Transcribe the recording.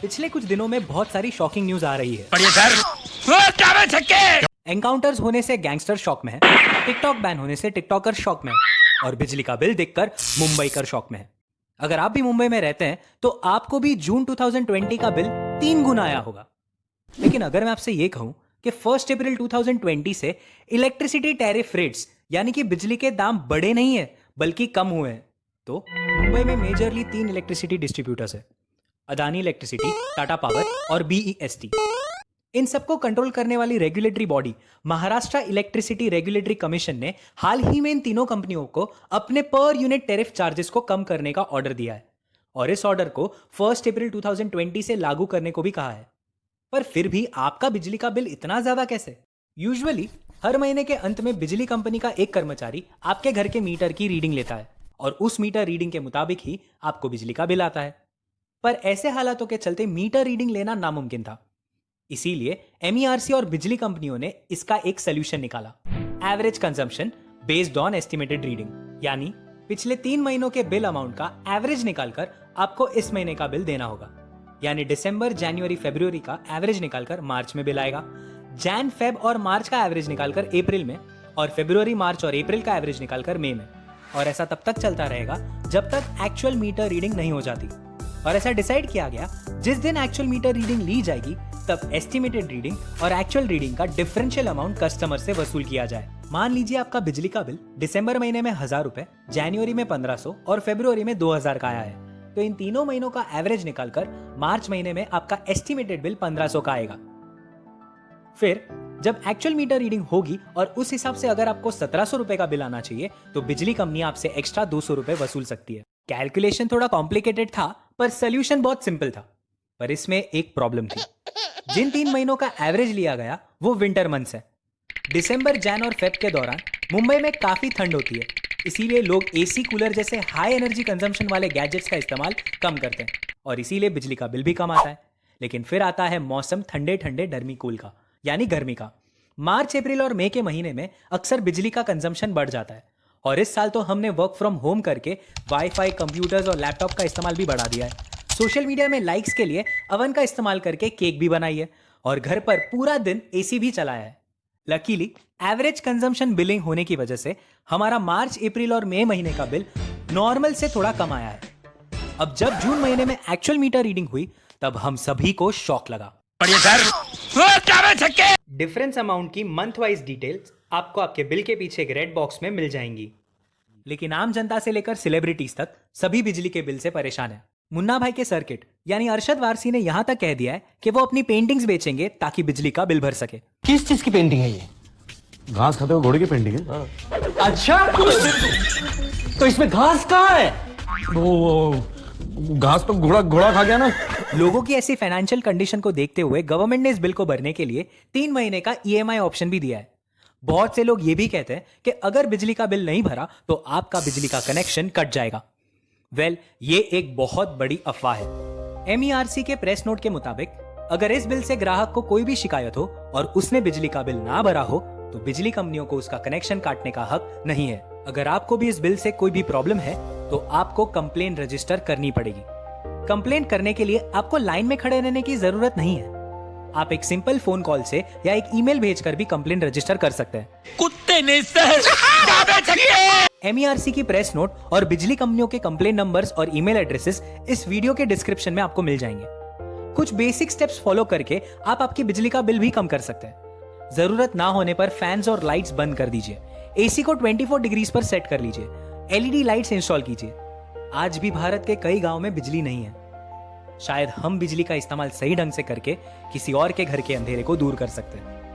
पिछले कुछ दिनों में बहुत सारी शॉकिंग न्यूज आ रही है। सर एनकाउंटर्स होने से गैंगस्टर शॉक में है, टिकटॉक बैन होने से टिकटॉकर शॉक में है, और बिजली का बिल देखकर मुंबई कर शॉक में है। अगर आप भी मुंबई में रहते हैं तो आपको भी जून 2020 का बिल 3 गुना आया होगा। लेकिन अगर मैं आपसे ये कहूं कि 1 अप्रैल 2020 से इलेक्ट्रिसिटी टैरिफ रेट्स यानी कि बिजली के दाम बढ़े नहीं है बल्कि कम हुए हैं, तो मुंबई में मेजरली 3 इलेक्ट्रिसिटी डिस्ट्रीब्यूटर्स है, अदानी इलेक्ट्रिसिटी, टाटा पावर और बीईएसटी। इन सबको कंट्रोल करने वाली regulatory body Maharashtra electricity regulatory commission ने हाल ही में इन तीनों कंपनियों को अपने पर यूनिट टैरिफ चार्जेस को कम करने का ऑर्डर दिया है और इस ऑर्डर को 1 अप्रैल 2020 से लागू करने को भी कहा है। पर फिर भी आपका बिजली का बिल इतना ज्यादा कैसे? यूजुअली हर महीने के अंत में बिजली कंपनी का एक कर्मचारी आपके घर के मीटर की रीडिंग लेता है और उस मीटर रीडिंग के मुताबिक ही आपको बिजली का बिल आता है। पर ऐसे हालातों के चलते मीटर रीडिंग लेना नामुमकिन था, इसीलिए एमईआरसी और बिजली कंपनियों ने इसका एक सोल्यूशन निकाला, average consumption based on estimated reading, यानी पिछले 3 महीनों के बिल अमाउंट का एवरेज निकालकर आपको इस महीने का बिल देना होगा। यानी दिसंबर, जनवरी, फरवरी का एवरेज निकालकर मार्च में बिल आएगा, जैन, फेब और मार्च का एवरेज निकालकर अप्रैल में, और फरवरी, मार्च और अप्रैल का एवरेज निकालकर मई में। और ऐसा तब तक चलता रहेगा जब तक एक्चुअल मीटर रीडिंग नहीं हो जाती। और ऐसा डिसाइड किया गया जिस दिन एक्चुअल मीटर रीडिंग ली जाएगी तब एस्टिमेटेड रीडिंग और एक्चुअल रीडिंग का डिफरेंशियल अमाउंट कस्टमर से वसूल किया जाए। मान लीजिए आपका बिजली का बिल दिसंबर महीने में 1000 रुपए, जनवरी में 1500 और फरवरी में 2000 का आया है, तो इन तीनों महीनों का एवरेज निकालकर मार्च महीने में आपका एस्टिमेटेड बिल 1500 का आएगा। फिर जब एक्चुअल मीटर रीडिंग होगी और उस हिसाब से अगर आपको 1700 रुपए का बिल आना चाहिए तो बिजली कंपनी आपसे एक्स्ट्रा 200 रुपए वसूल सकती है। कैलकुलेशन थोड़ा कॉम्प्लिकेटेड था पर सोल्यूशन बहुत सिंपल था। पर इसमें एक प्रॉब्लम थी, जिन 3 महीनों का एवरेज लिया गया वो विंटर मंथ्स है। दिसंबर, जैन और फेब के दौरान मुंबई में काफी ठंड होती है, इसीलिए लोग एसी, कूलर जैसे हाई एनर्जी कंजम्पशन वाले गैजेट्स का इस्तेमाल कम करते हैं और इसीलिए बिजली का बिल भी कम आता है। लेकिन फिर आता है मौसम ठंडे ठंडे डर्मी कूल का, यानी गर्मी का। मार्च, अप्रैल और मई के महीने में अक्सर बिजली का कंजम्पशन बढ़ जाता है और इस साल तो हमने वर्क फ्रॉम होम करके वाईफाई, कंप्यूटर्स और लैपटॉप का इस्तेमाल भी बढ़ा दिया है। सोशल मीडिया में लाइक्स के लिए अवन का इस्तेमाल करके केक भी बनाई है और घर पर पूरा दिन एसी भी चलाया है। लकीली एवरेज कंजम्पशन बिलिंग होने की वजह से हमारा मार्च, अप्रैल और मई महीने का बिल नॉर्मल से थोड़ा कम आया है। अब जब जून महीने में एक्चुअल मीटर रीडिंग हुई तब हम सभी को शॉक लगा। डिफरेंस अमाउंट की मंथ वाइज डिटेल्स आपको आपके बिल के पीछे एक रेड बॉक्स में मिल जाएंगी। लेकिन आम जनता से लेकर सेलिब्रिटीज तक सभी बिजली के बिल से परेशान है। मुन्ना भाई के सर्किट यानी अरशद वारसी ने यहां तक कह दिया है कि वो अपनी पेंटिंग्स बेचेंगे ताकि बिजली का बिल भर सके। किस चीज की पेंटिंग है ये? घास खाते हुए घोड़े की पेंटिंग है। अच्छा, तो इसमें घास कहाँ है? वो घास तो घोड़ा खा गया ना। लोगों की ऐसी फाइनेंशियल कंडीशन को देखते हुए गवर्नमेंट ने इस बिल को भरने के लिए 3 महीने का ईएमआई ऑप्शन भी दिया है। बहुत से लोग ये भी कहते हैं कि अगर बिजली का बिल नहीं भरा तो आपका बिजली का कनेक्शन कट जाएगा। ये एक बहुत बड़ी अफवाह है। एमईआरसी के प्रेस नोट के मुताबिक अगर इस बिल से ग्राहक को कोई भी शिकायत हो और उसने बिजली का बिल ना भरा हो तो बिजली कंपनियों को उसका कनेक्शन काटने का हक नहीं है। अगर आपको भी इस बिल से कोई भी प्रॉब्लम है तो आपको कंप्लेन रजिस्टर करनी पड़ेगी। कंप्लेन करने के लिए आपको लाइन में खड़े रहने की जरूरत नहीं है। आप एक सिंपल फोन कॉल से या एक ईमेल भेजकर भी कंप्लेन रजिस्टर कर सकते हैं। कुत्ते ने सर एमईआरसी की प्रेस नोट और बिजली कंपनियों के कंप्लेन नंबर्स और ईमेल एड्रेसेस इस वीडियो के डिस्क्रिप्शन में आपको मिल जाएंगे। कुछ बेसिक स्टेप्स फॉलो करके आप आपकी बिजली का बिल भी कम कर सकते हैं। जरूरत ना होने पर फैंस और लाइट्स बंद कर दीजिए, एसी को 24 डिग्रीज पर सेट कर लीजिए, एलईडी लाइट्स इंस्टॉल कीजिए। आज भी भारत के कई गांव में बिजली नहीं है। शायद हम बिजली का इस्तेमाल सही ढंग से करके किसी और के घर के अंधेरे को दूर कर सकते हैं।